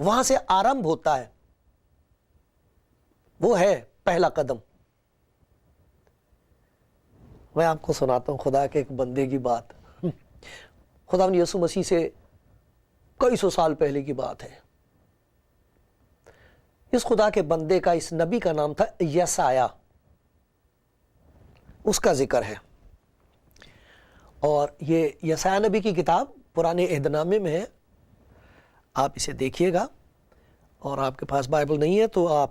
وہاں سے آرمبھ ہوتا ہے، وہ ہے پہلا قدم۔ میں آپ کو سناتا ہوں خدا کے ایک بندے کی بات۔ خدا یسوع مسیح سے کئی سو سال پہلے کی بات ہے۔ اس خدا کے بندے کا، اس نبی کا نام تھا یسایہ، اس کا ذکر ہے۔ اور یہ یسایہ نبی کی کتاب پرانے عہد نامے میں ہے، آپ اسے دیکھیے گا۔ اور آپ کے پاس بائبل نہیں ہے تو آپ،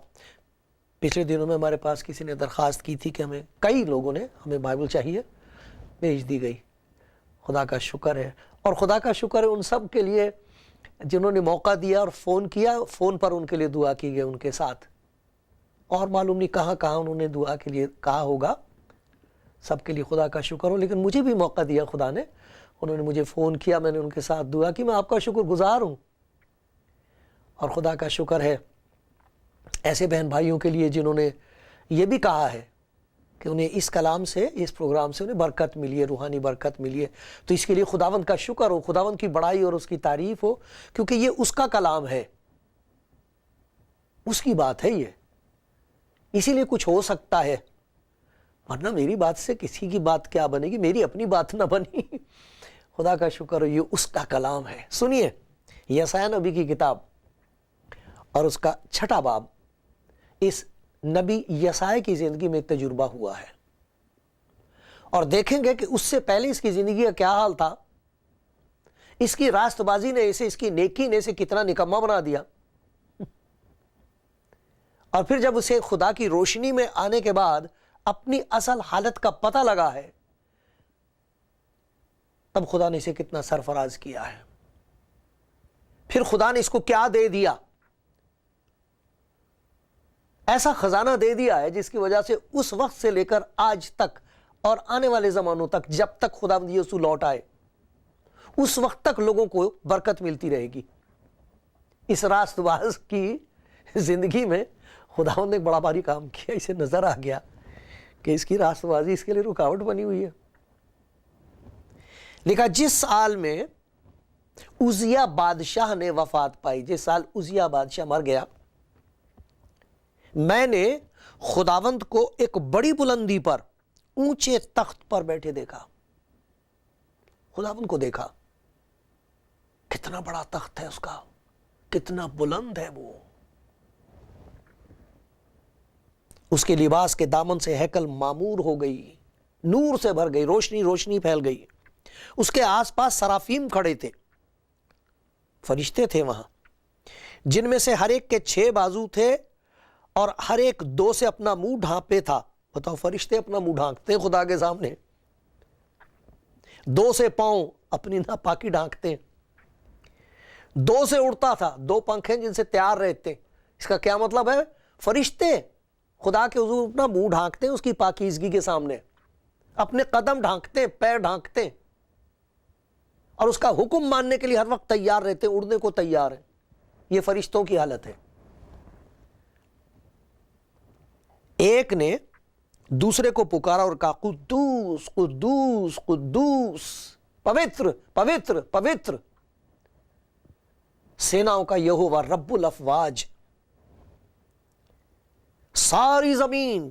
پچھلے دنوں میں ہمارے پاس کسی نے درخواست کی تھی کہ ہمیں، کئی لوگوں نے ہمیں بائبل چاہیے، بھیج دی گئی۔ خدا کا شکر ہے، اور خدا کا شکر ہے ان سب کے لیے جنہوں نے موقع دیا اور فون کیا، فون پر ان کے لیے دعا کی گئی ان کے ساتھ، اور معلوم نہیں کہاں کہاں انہوں نے دعا کے لیے کہا ہوگا۔ سب کے لیے خدا کا شکر ہو، لیکن مجھے بھی موقع دیا خدا نے، انہوں نے مجھے فون کیا، میں نے ان کے ساتھ دعا کی۔ میں آپ کا شکر گزار ہوں، اور خدا کا شکر ہے ایسے بہن بھائیوں کے لیے جنہوں نے یہ بھی کہا ہے کہ انہیں اس کلام سے، اس پروگرام سے انہیں برکت ملی ہے، روحانی برکت ملی ہے۔ تو اس کے لیے خداوند کا شکر ہو، خداوند کی بڑائی اور اس کی تعریف ہو، کیونکہ یہ اس کا کلام ہے، اس کی بات ہے یہ، اسی لیے کچھ ہو سکتا ہے، ورنہ میری بات سے کسی کی بات کیا بنے گی، میری اپنی بات نہ بنی۔ خدا کا شکر ہو، یہ اس کا کلام ہے۔ سنیے یسایہ نبی کی کتاب اور اس کا 6واں باب۔ اس نبی یسایہ کی زندگی میں ایک تجربہ ہوا ہے، اور دیکھیں گے کہ اس سے پہلے اس کی زندگی کا کیا حال تھا۔ اس کی راست بازی نے اسے، اس کی نیکی نے اسے کتنا نکما بنا دیا، اور پھر جب اسے خدا کی روشنی میں آنے کے بعد اپنی اصل حالت کا پتہ لگا ہے، تب خدا نے اسے کتنا سرفراز کیا ہے۔ پھر خدا نے اس کو کیا دے دیا، ایسا خزانہ دے دیا ہے جس کی وجہ سے اس وقت سے لے کر آج تک اور آنے والے زمانوں تک، جب تک خداوند یسوع لوٹ آئے، اس وقت تک لوگوں کو برکت ملتی رہے گی۔ اس راست باز کی زندگی میں خداوند نے ایک بڑا بھاری کام کیا، اسے نظر آ گیا کہ اس کی راست بازی اس کے لیے رکاوٹ بنی ہوئی ہے۔ لکھا جس سال میں عزیہ بادشاہ نے وفات پائی، جس سال عزیہ بادشاہ مر گیا، میں نے خداوند کو ایک بڑی بلندی پر، اونچے تخت پر بیٹھے دیکھا۔ خداوند کو دیکھا، کتنا بڑا تخت ہے اس کا، کتنا بلند ہے وہ۔ اس کے لباس کے دامن سے ہیکل معمور ہو گئی، نور سے بھر گئی، روشنی روشنی پھیل گئی۔ اس کے آس پاس سرافیم کھڑے تھے، فرشتے تھے وہاں، جن میں سے ہر ایک کے 6 بازو تھے، اور ہر ایک 2 سے اپنا منہ ڈھانپے تھا۔ بتاؤ، فرشتے اپنا منہ ڈھانکتے ہیں خدا کے سامنے، 2 سے پاؤں اپنی ناپاکی ڈھانکتے ہیں، 2 سے اڑتا تھا، 2 پنکھ ہیں جن سے تیار رہتے ہیں۔ اس کا کیا مطلب ہے؟ فرشتے خدا کے حضور اپنا منہ ڈھانکتے ہیں اس کی پاکیزگی کے سامنے، اپنے قدم ڈھانکتے ہیں، پیر ڈھانکتے ہیں، اور اس کا حکم ماننے کے لیے ہر وقت تیار رہتے ہیں، اڑنے کو تیار ہیں۔ یہ فرشتوں کی حالت ہے۔ ایک نے دوسرے کو پکارا اور کہا، قدوس قدوس قدوس، پوتر پوتر پوتر، سیناؤں کا یہوہ رب الافواج، ساری زمین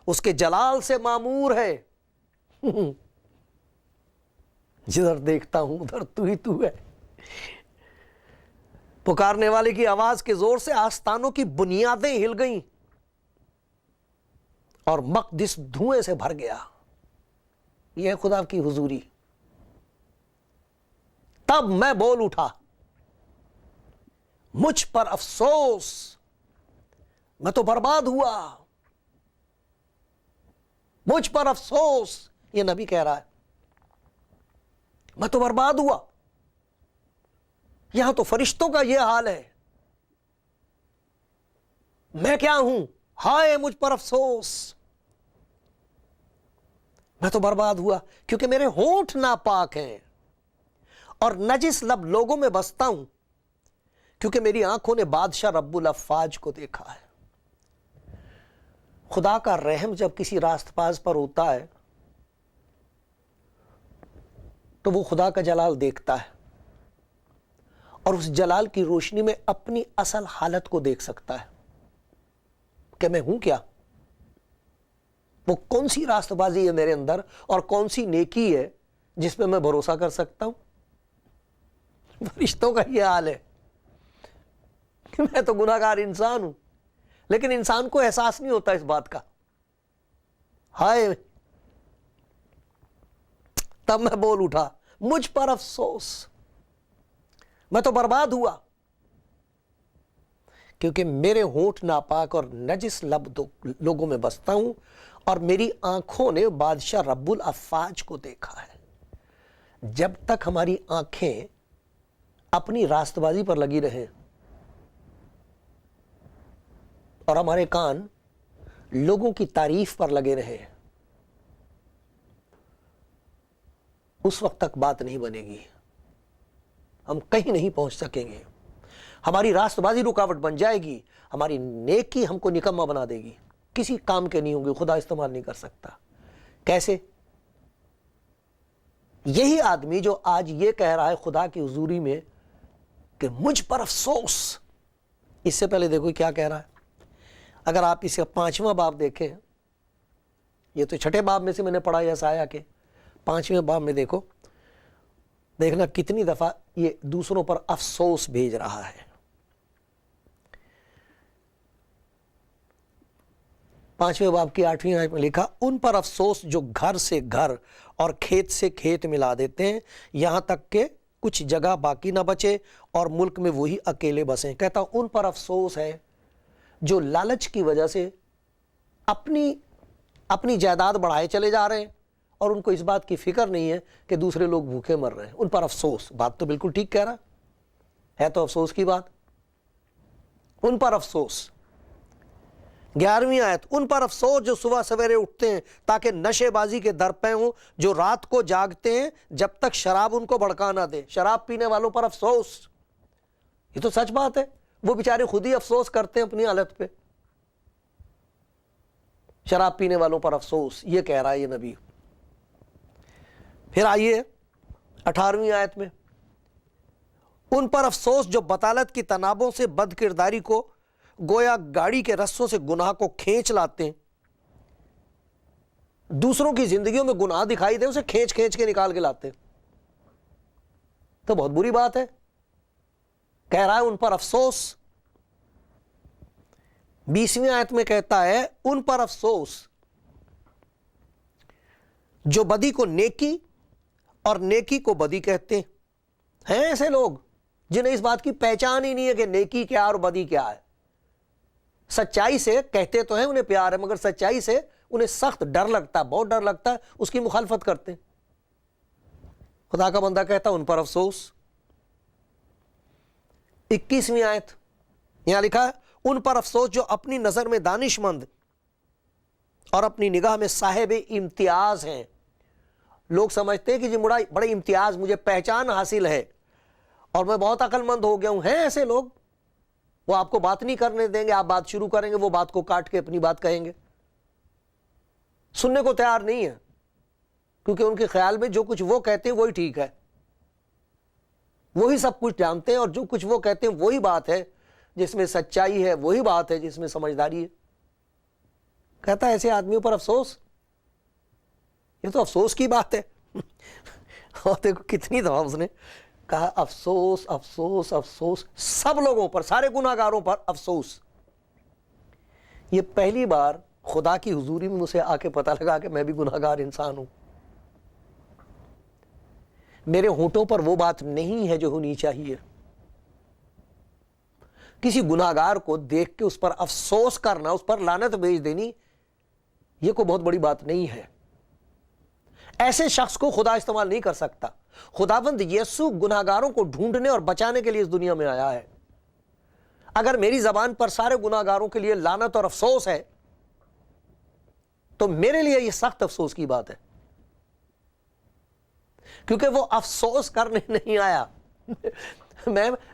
اس کے جلال سے معمور ہے۔ جدھر دیکھتا ہوں ادھر تو ہی تو ہے۔ پکارنے والے کی آواز کے زور سے آستانوں کی بنیادیں ہل گئیں، اور مقدس دھوئیں سے بھر گیا۔ یہ ہے خدا کی حضوری۔ تب میں بول اٹھا، مجھ پر افسوس، میں تو برباد ہوا، مجھ پر افسوس۔ یہ نبی کہہ رہا ہے، میں تو برباد ہوا۔ یہاں تو فرشتوں کا یہ حال ہے، میں کیا ہوں؟ ہائے مجھ پر افسوس، میں تو برباد ہوا، کیونکہ میرے ہونٹ ناپاک ہیں، اور نجس لب لوگوں میں بستا ہوں، کیونکہ میری آنکھوں نے بادشاہ رب الافواج کو دیکھا ہے۔ خدا کا رحم جب کسی راست باز پر ہوتا ہے تو وہ خدا کا جلال دیکھتا ہے، اور اس جلال کی روشنی میں اپنی اصل حالت کو دیکھ سکتا ہے کہ میں ہوں کیا، وہ کون سی راست بازی ہے میرے اندر اور کون سی نیکی ہے جس پہ میں بھروسہ کر سکتا ہوں۔ فرشتوں کا یہ حال ہے کہ میں تو گناہ گار انسان ہوں، لیکن انسان کو احساس نہیں ہوتا اس بات کا۔ ہائے، تب میں بول اٹھا، مجھ پر افسوس، میں تو برباد ہوا، کیونکہ میرے ہونٹ ناپاک اور نجس لوگوں میں بستا ہوں، اور میری آنکھوں نے بادشاہ رب الافواج کو دیکھا ہے۔ جب تک ہماری آنکھیں اپنی راست بازی پر لگی رہیں اور ہمارے کان لوگوں کی تعریف پر لگے رہیں، اس وقت تک بات نہیں بنے گی، ہم کہیں نہیں پہنچ سکیں گے۔ ہماری راست بازی رکاوٹ بن جائے گی، ہماری نیکی ہم کو نکما بنا دے گی، کسی کام کے نہیں ہوں گے، خدا استعمال نہیں کر سکتا۔ کیسے؟ یہی آدمی جو آج یہ کہہ رہا ہے خدا کی حضوری میں کہ مجھ پر افسوس، اس سے پہلے دیکھو کیا کہہ رہا ہے۔ اگر آپ اس کا 5واں باب دیکھیں، یہ تو 6 باب میں سے میں نے پڑھا یسایہ کے، 5ویں باب میں دیکھنا کتنی دفعہ یہ دوسروں پر افسوس بھیج رہا ہے۔ 5ویں باب کی 8ویں آیت میں لکھا، ان پر افسوس جو گھر سے گھر اور کھیت سے کھیت ملا دیتے ہیں، یہاں تک کہ کچھ جگہ باقی نہ بچے اور ملک میں وہی اکیلے بسیں۔ کہتا ان پر افسوس ہے جو لالچ کی وجہ سے اپنی جائیداد بڑھائے چلے جا رہے ہیں، اور ان کو اس بات کی فکر نہیں ہے کہ دوسرے لوگ بھوکے مر رہے ہیں۔ ان پر افسوس، بات تو بالکل ٹھیک کہہ رہا ہے تو افسوس کی بات۔ ان پر افسوس۔ 11ویں آیت، ان پر افسوس جو صبح سویرے اٹھتے ہیں تاکہ نشے بازی کے درپے ہوں، جو رات کو جاگتے ہیں جب تک شراب ان کو بھڑکا نہ دے۔ شراب پینے والوں پر افسوس، یہ تو سچ بات ہے، وہ بیچارے خود ہی افسوس کرتے ہیں اپنی حالت پہ۔ شراب پینے والوں پر افسوس، یہ کہہ رہا ہے یہ نبی۔ پھر آئیے 18ویں آیت میں، ان پر افسوس جو بطالت کی تنابوں سے بد کرداری کو گویا گاڑی کے رسوں سے گناہ کو کھینچ لاتے ہیں۔ دوسروں کی زندگیوں میں گناہ دکھائی دے، اسے کھینچ کے نکال کے لاتے ہیں، تو بہت بری بات ہے۔ کہہ رہا ہے ان پر افسوس۔ 20ویں آیت میں کہتا ہے ان پر افسوس جو بدی کو نیکی اور نیکی کو بدی کہتے ہیں ایسے لوگ جنہیں اس بات کی پہچان ہی نہیں ہے کہ نیکی کیا اور بدی کیا ہے۔ سچائی سے کہتے تو ہیں انہیں پیار ہے، مگر سچائی سے انہیں سخت ڈر لگتا ہے، بہت ڈر لگتا ہے، اس کی مخالفت کرتے ہیں۔ خدا کا بندہ کہتا ہے ان پر افسوس۔ 21ویں آیت یہاں لکھا ہے ان پر افسوس جو اپنی نظر میں دانش مند اور اپنی نگاہ میں صاحب امتیاز ہیں۔ لوگ سمجھتے ہیں کہ جی بڑے امتیاز، مجھے پہچان حاصل ہے اور میں بہت عقل مند ہو گیا ہوں۔ ہیں ایسے لوگ، وہ آپ کو بات نہیں کرنے دیں گے، آپ بات شروع کریں گے وہ بات کو کاٹ کے اپنی بات کہیں گے، سننے کو تیار نہیں ہے، کیونکہ ان کے خیال میں جو کچھ وہ کہتے ہیں وہی ٹھیک ہے، وہی سب کچھ جانتے ہیں، اور جو کچھ وہ کہتے ہیں وہی بات ہے جس میں سچائی ہے، وہی بات ہے جس میں سمجھداری ہے۔ کہتا ہے ایسے آدمیوں پر افسوس، یہ تو افسوس کی بات ہے۔ اور دیکھو کتنی دفعہ اس نے کہا افسوس افسوس افسوس، سب لوگوں پر، سارے گناہ گاروں پر افسوس۔ یہ پہلی بار خدا کی حضوری میں مجھے آ کے پتہ لگا کہ میں بھی گناہ گار انسان ہوں۔ میرے ہونٹوں پر وہ بات نہیں ہے جو ہونی چاہیے۔ کسی گناہ گار کو دیکھ کے اس پر افسوس کرنا، اس پر لعنت بھیج دینی، یہ کوئی بہت بڑی بات نہیں ہے۔ ایسے شخص کو خدا استعمال نہیں کر سکتا۔ خداوند یسوع گناہ گاروں کو ڈھونڈنے اور بچانے کے لیے اس دنیا میں آیا ہے۔ اگر میری زبان پر سارے گناہ گاروں کے لیے لعنت اور افسوس ہے تو میرے لیے یہ سخت افسوس کی بات ہے، کیونکہ وہ افسوس کرنے نہیں آیا،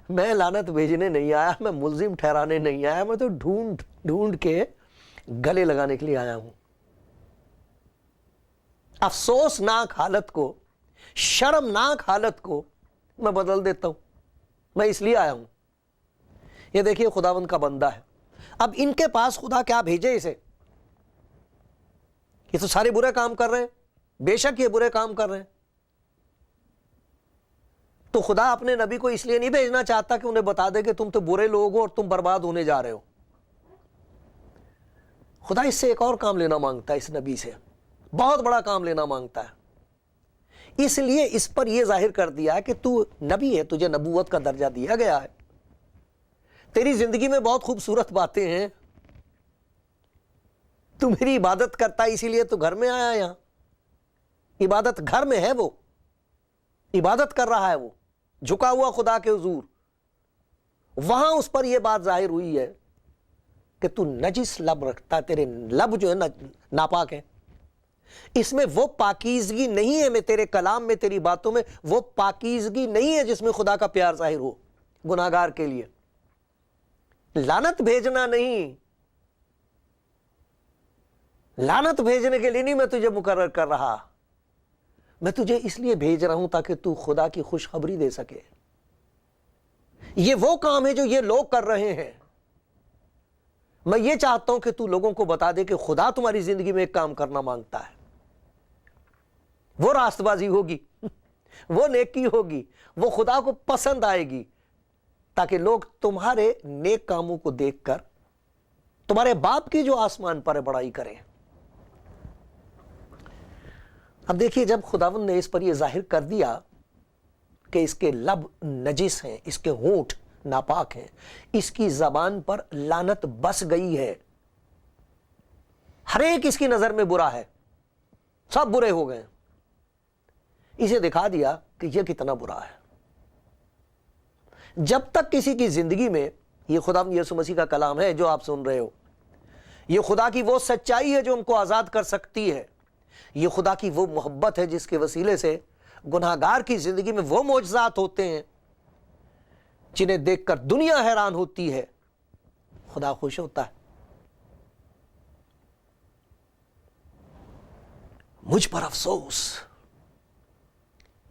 میں لعنت بھیجنے نہیں آیا، میں ملزم ٹھہرانے نہیں آیا، میں تو ڈھونڈ کے گلے لگانے کے لیے آیا ہوں۔ افسوسناک حالت کو، شرمناک حالت کو میں بدل دیتا ہوں۔ میں اس لیے آیا ہوں. یہ دیکھیے خداوند کا بندہ ہے. اب ان کے پاس خدا کیا بھیجے اسے؟ یہ تو سارے برے کام کر رہے ہیں، بے شک یہ برے کام کر رہے ہیں. تو خدا اپنے نبی کو اس لیے نہیں بھیجنا چاہتا کہ انہیں بتا دے کہ تم تو برے لوگ ہو اور تم برباد ہونے جا رہے ہو. خدا اس سے ایک اور کام لینا مانگتا ہے، اس نبی سے بہت بڑا کام لینا مانگتا ہے. اس لیے اس پر یہ ظاہر کر دیا کہ تو نبی ہے، تجھے نبوت کا درجہ دیا گیا ہے، تیری زندگی میں بہت خوبصورت باتیں ہیں، تو میری عبادت کرتا ہے، اسی لیے تو گھر میں آیا. یہاں عبادت گھر میں ہے، وہ عبادت کر رہا ہے، وہ جھکا ہوا خدا کے حضور. وہاں اس پر یہ بات ظاہر ہوئی ہے کہ تو نجس لب رکھتا ہے، تیرے لب جو ہے ناپاک ہیں. اس میں وہ پاکیزگی نہیں ہے، میں تیرے کلام میں، تیری باتوں میں وہ پاکیزگی نہیں ہے جس میں خدا کا پیار ظاہر ہو گناہگار کے لیے. لعنت بھیجنا نہیں، لعنت بھیجنے کے لیے نہیں میں تجھے مقرر کر رہا، میں تجھے اس لیے بھیج رہا ہوں تاکہ تو خدا کی خوشخبری دے سکے. یہ وہ کام ہے جو یہ لوگ کر رہے ہیں. میں یہ چاہتا ہوں کہ تو لوگوں کو بتا دے کہ خدا تمہاری زندگی میں ایک کام کرنا مانگتا ہے. وہ راست بازی ہوگی، وہ نیکی ہوگی، وہ خدا کو پسند آئے گی، تاکہ لوگ تمہارے نیک کاموں کو دیکھ کر تمہارے باپ کی جو آسمان پر ہے بڑائی کریں. اب دیکھیے جب خداوند نے اس پر یہ ظاہر کر دیا کہ اس کے لب نجس ہیں، اس کے ہونٹ ناپاک ہیں، اس کی زبان پر لعنت بس گئی ہے، ہر ایک اس کی نظر میں برا ہے، سب برے ہو گئے، اسے دکھا دیا کہ یہ کتنا برا ہے. جب تک کسی کی زندگی میں، یہ خداوند یسوع مسیح کا کلام ہے جو آپ سن رہے ہو، یہ خدا کی وہ سچائی ہے جو ہم کو آزاد کر سکتی ہے، یہ خدا کی وہ محبت ہے جس کے وسیلے سے گناہگار کی زندگی میں وہ معجزات ہوتے ہیں جنہیں دیکھ کر دنیا حیران ہوتی ہے، خدا خوش ہوتا ہے. مجھ پر افسوس،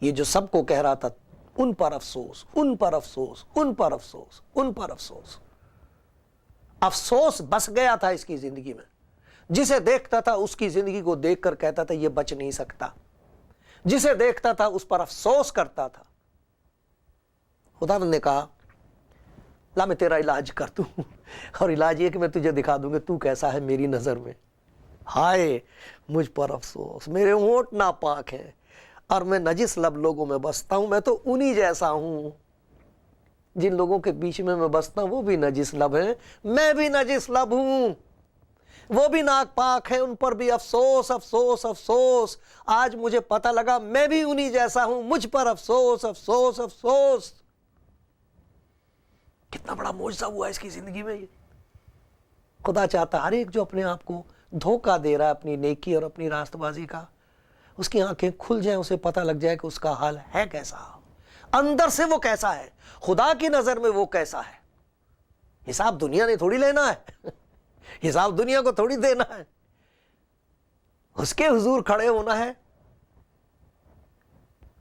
یہ جو سب کو کہہ رہا تھا ان پر افسوس، ان پر افسوس، ان پر افسوس، ان پر افسوس. افسوس بس گیا تھا اس کی زندگی میں. جسے دیکھتا تھا اس کی زندگی کو دیکھ کر کہتا تھا یہ بچ نہیں سکتا، جسے دیکھتا تھا اس پر افسوس کرتا تھا. خدا نے کہا لا میں تیرا علاج کر دوں، اور علاج یہ کہ میں تجھے دکھا دوں گا تو کیسا ہے میری نظر میں. ہائے مجھ پر افسوس، میرے ہونٹ ناپاک ہیں اور میں نجس لب لوگوں میں بستا ہوں. میں تو انہی جیسا ہوں، جن لوگوں کے بیچ میں بستا ہوں وہ بھی نجس لب ہیں، میں بھی نجس لب ہوں، وہ بھی ناک پاک ہے، ان پر بھی افسوس افسوس افسوس. آج مجھے پتہ لگا میں بھی انہی جیسا ہوں، مجھ پر افسوس افسوس افسوس. کتنا بڑا معجزہ ہوا اس کی زندگی میں. یہ خدا چاہتا ہر ایک جو اپنے آپ کو دھوکہ دے رہا ہے اپنی نیکی اور اپنی راست بازی کا، اس کی آنکھیں کھل جائیں، اسے پتہ لگ جائے کہ اس کا حال ہے کیسا، اندر سے وہ کیسا ہے، خدا کی نظر میں وہ کیسا ہے. حساب دنیا نے تھوڑی لینا ہے، حساب دنیا کو تھوڑی دینا ہے، اس کے حضور کھڑے ہونا ہے،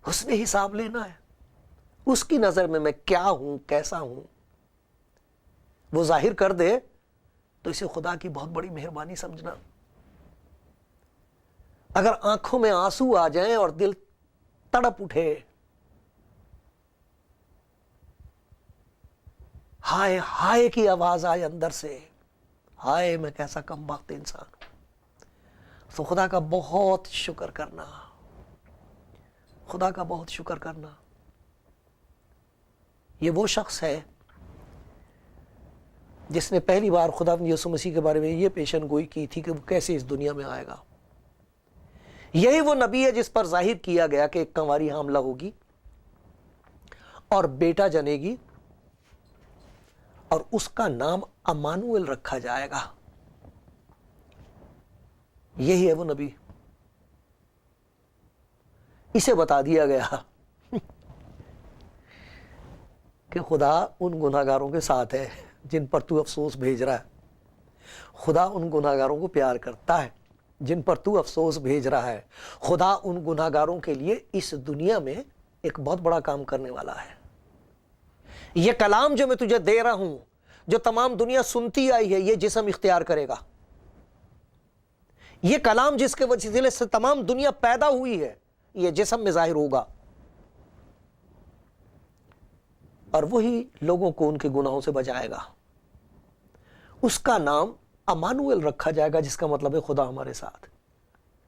اس نے حساب لینا ہے. اس کی نظر میں کیا ہوں، کیسا ہوں، وہ ظاہر کر دے تو اسے خدا کی بہت بڑی مہربانی سمجھنا. اگر آنکھوں میں آنسو آ جائیں اور دل تڑپ اٹھے، ہائے ہائے کی آواز آئے اندر سے، ہائے میں کیسا کم بخت انسان ہوں، تو خدا کا بہت شکر کرنا، خدا کا بہت شکر کرنا. یہ وہ شخص ہے جس نے پہلی بار خدا یسوع مسیح کے بارے میں یہ پیشن گوئی کی تھی کہ وہ کیسے اس دنیا میں آئے گا. یہی وہ نبی ہے جس پر ظاہر کیا گیا کہ ایک کنواری حاملہ ہوگی اور بیٹا جنے گی اور اس کا نام امانویل رکھا جائے گا. یہی ہے وہ نبی. اسے بتا دیا گیا کہ خدا ان گناہگاروں کے ساتھ ہے جن پر تو افسوس بھیج رہا ہے. خدا ان گناہگاروں کو پیار کرتا ہے جن پر تو افسوس بھیج رہا ہے. خدا ان گناہگاروں کے لیے اس دنیا میں ایک بہت بڑا کام کرنے والا ہے. یہ کلام جو میں تجھے دے رہا ہوں، جو تمام دنیا سنتی آئی ہے، یہ جسم اختیار کرے گا۔ یہ کلام جس کے وسیلے سے تمام دنیا پیدا ہوئی ہے، یہ جسم میں ظاہر ہوگا، اور وہی لوگوں کو ان کے گناہوں سے بچائے گا۔ اس کا نام امانویل رکھا جائے گا، جس کا مطلب ہے خدا ہمارے ساتھ۔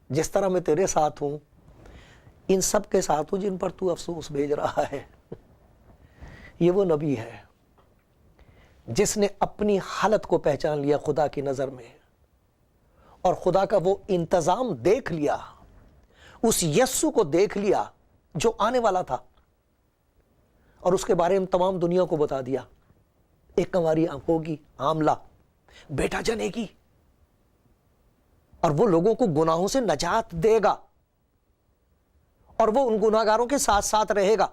جس طرح میں تیرے ساتھ ہوں، ان سب کے ساتھ ہوں جن پر تو افسوس بھیج رہا ہے۔ یہ وہ نبی ہے جس نے اپنی حالت کو پہچان لیا خدا کی نظر میں، اور خدا کا وہ انتظام دیکھ لیا، اس یسوع کو دیکھ لیا جو آنے والا تھا، اور اس کے بارے میں تمام دنیا کو بتا دیا۔ ایک کنواری ہوگی، حاملہ، بیٹا جنے گی، اور وہ لوگوں کو گناہوں سے نجات دے گا، اور وہ ان گناہگاروں کے ساتھ ساتھ رہے گا۔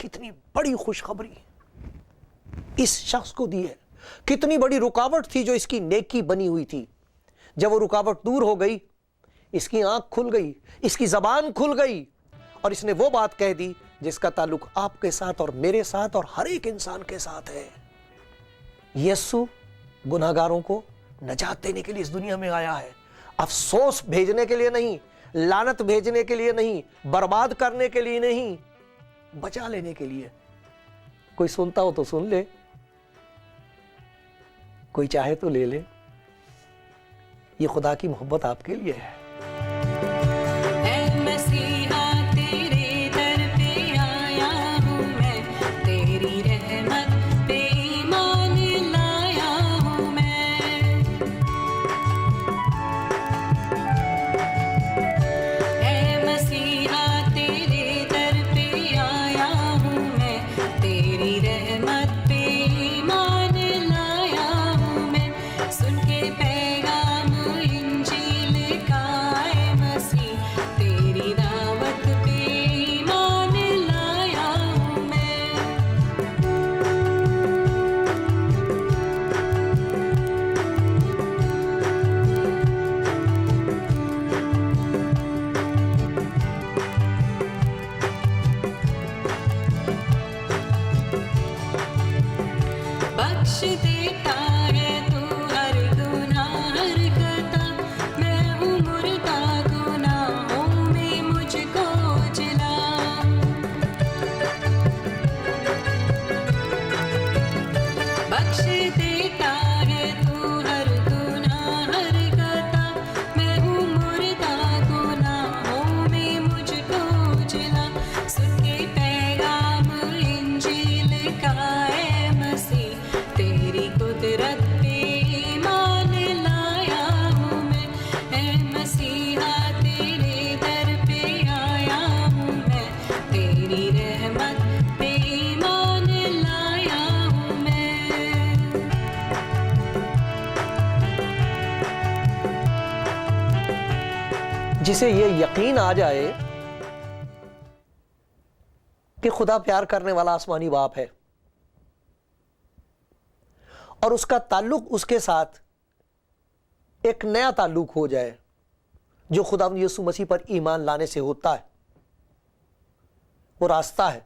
کتنی بڑی خوشخبری اس شخص کو دی ہے۔ کتنی بڑی رکاوٹ تھی جو اس کی نیکی بنی ہوئی تھی، جب وہ رکاوٹ دور ہو گئی، اس کی آنکھ کھل گئی، اس کی زبان کھل گئی، اور اس نے وہ بات کہہ دی جس کا تعلق آپ کے ساتھ اور میرے ساتھ اور ہر ایک انسان کے ساتھ ہے۔ یسوع گناہگاروں کو نجات دینے کے لیے اس دنیا میں آیا ہے، افسوس بھیجنے کے لیے نہیں، لعنت بھیجنے کے لیے نہیں، برباد کرنے کے لیے نہیں، بچا لینے کے لیے۔ کوئی سنتا ہو تو سن لے، کوئی چاہے تو لے لے۔ یہ خدا کی محبت آپ کے لیے ہے۔ جسے یہ یقین آ جائے کہ خدا پیار کرنے والا آسمانی باپ ہے، اور اس کا تعلق اس کے ساتھ ایک نیا تعلق ہو جائے جو خداوند یسوع مسیح پر ایمان لانے سے ہوتا ہے۔ وہ راستہ ہے،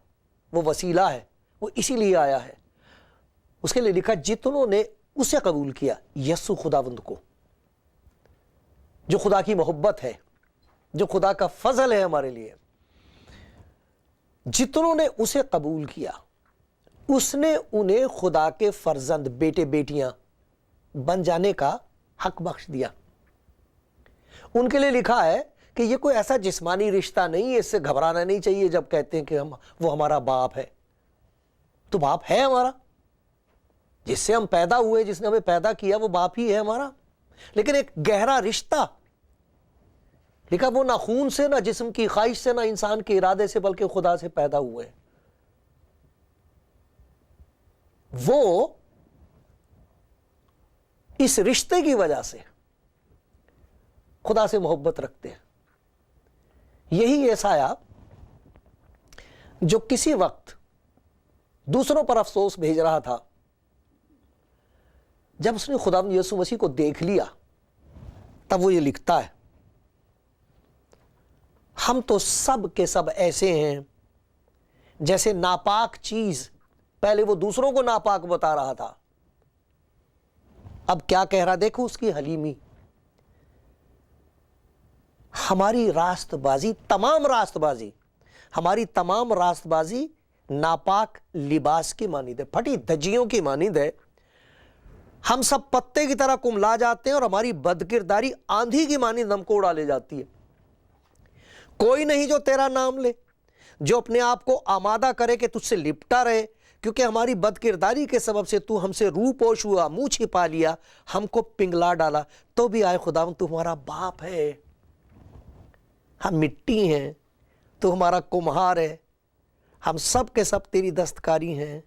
وہ وسیلہ ہے، وہ اسی لیے آیا ہے۔ اس کے لیے لکھا جتنوں نے اسے قبول کیا، یسوع خداوند کو، جو خدا کی محبت ہے، جو خدا کا فضل ہے ہمارے لیے، جتنوں نے اسے قبول کیا، اس نے انہیں خدا کے فرزند، بیٹے بیٹیاں بن جانے کا حق بخش دیا۔ ان کے لیے لکھا ہے کہ یہ کوئی ایسا جسمانی رشتہ نہیں ہے، اس سے گھبرانا نہیں چاہیے جب کہتے ہیں کہ وہ ہمارا باپ ہے۔ تو باپ ہے ہمارا، جس سے ہم پیدا ہوئے، جس نے ہمیں پیدا کیا، وہ باپ ہی ہے ہمارا، لیکن ایک گہرا رشتہ۔ لکھا وہ نہ خون سے، نہ جسم کی خواہش سے، نہ انسان کے ارادے سے، بلکہ خدا سے پیدا ہوئے۔ وہ اس رشتے کی وجہ سے خدا سے محبت رکھتے ہیں۔ یہی یسایہ جو کسی وقت دوسروں پر افسوس بھیج رہا تھا، جب اس نے خداوند یسوع مسیح کو دیکھ لیا، تب وہ یہ لکھتا ہے، ہم تو سب کے سب ایسے ہیں جیسے ناپاک چیز پہلے وہ دوسروں کو ناپاک بتا رہا تھا، اب کیا کہہ رہا، دیکھو اس کی حلیمی. ہماری راست بازی، تمام راست بازی، ہماری تمام راست بازی ناپاک لباس کی مانند ہے، پھٹی دھجیوں کی مانند ہے. ہم سب پتے کی طرح کملا جاتے ہیں اور ہماری بدکرداری آندھی کی مانند ہم کو اڑا لے جاتی ہے. کوئی نہیں جو تیرا نام لے، جو اپنے آپ کو آمادہ کرے کہ تجھ سے لپٹا رہے، کیونکہ ہماری بدکرداری کے سبب سے تو ہم سے روح پوش ہوا، منہ چھپا لیا، ہم کو پنگلا ڈالا. تو بھی آئے خداوند تو ہمارا باپ ہے، ہم مٹی ہیں، تو ہمارا کمہار ہے، ہم سب کے سب تیری دستکاری ہیں.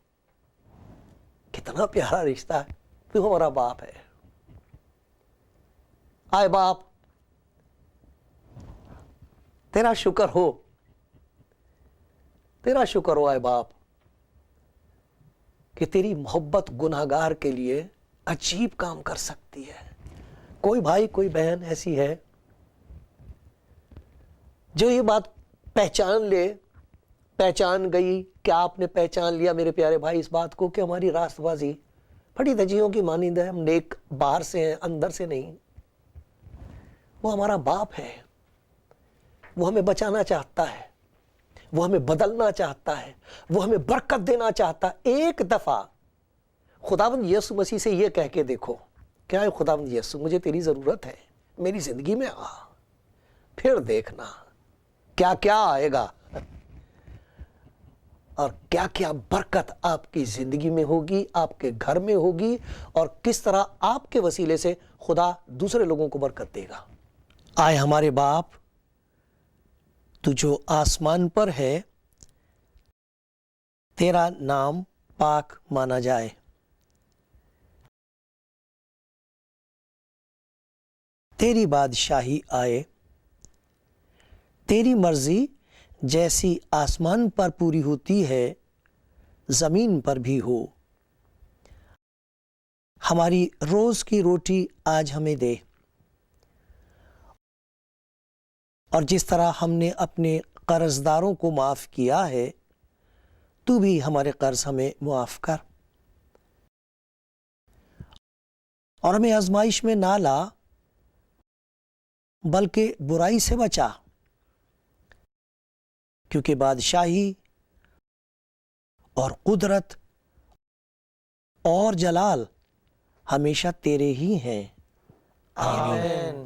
کتنا پیارا رشتہ ہے، تو ہمارا باپ ہے. آئے باپ تیرا شکر ہو، تیرا شکر ہو آئے باپ کہ تیری محبت گناہگار کے لیے عجیب کام کر سکتی ہے. کوئی بھائی کوئی بہن ایسی ہے جو یہ بات پہچان لے، پہچان گئی. کیا آپ نے پہچان لیا میرے پیارے بھائی اس بات کو کہ ہماری راست بازی پھٹی دھجیوں کی مانند ہے، ہم نیک باہر سے ہیں اندر سے نہیں. وہ ہمارا باپ ہے، وہ ہمیں بچانا چاہتا ہے، وہ ہمیں بدلنا چاہتا ہے، وہ ہمیں برکت دینا چاہتا ہے. ایک دفعہ خداوند یسوع مسیح سے یہ کہہ کے دیکھو، کیا ہے خداوند یسوع مجھے تیری ضرورت ہے، میری زندگی میں آ. پھر دیکھنا کیا کیا آئے گا اور کیا کیا برکت آپ کی زندگی میں ہوگی، آپ کے گھر میں ہوگی، اور کس طرح آپ کے وسیلے سے خدا دوسرے لوگوں کو برکت دے گا. آئے ہمارے باپ، تو جو آسمان پر ہے، تیرا نام پاک مانا جائے. تیری بادشاہی آئے، تیری مرضی جیسی آسمان پر پوری ہوتی ہے زمین پر بھی ہو. ہماری روز کی روٹی آج ہمیں دے، اور جس طرح ہم نے اپنے قرض داروں کو معاف کیا ہے، تو بھی ہمارے قرض ہمیں معاف کر، اور ہمیں آزمائش میں نہ لا بلکہ برائی سے بچا، کیونکہ بادشاہی اور قدرت اور جلال ہمیشہ تیرے ہی ہیں. آمین.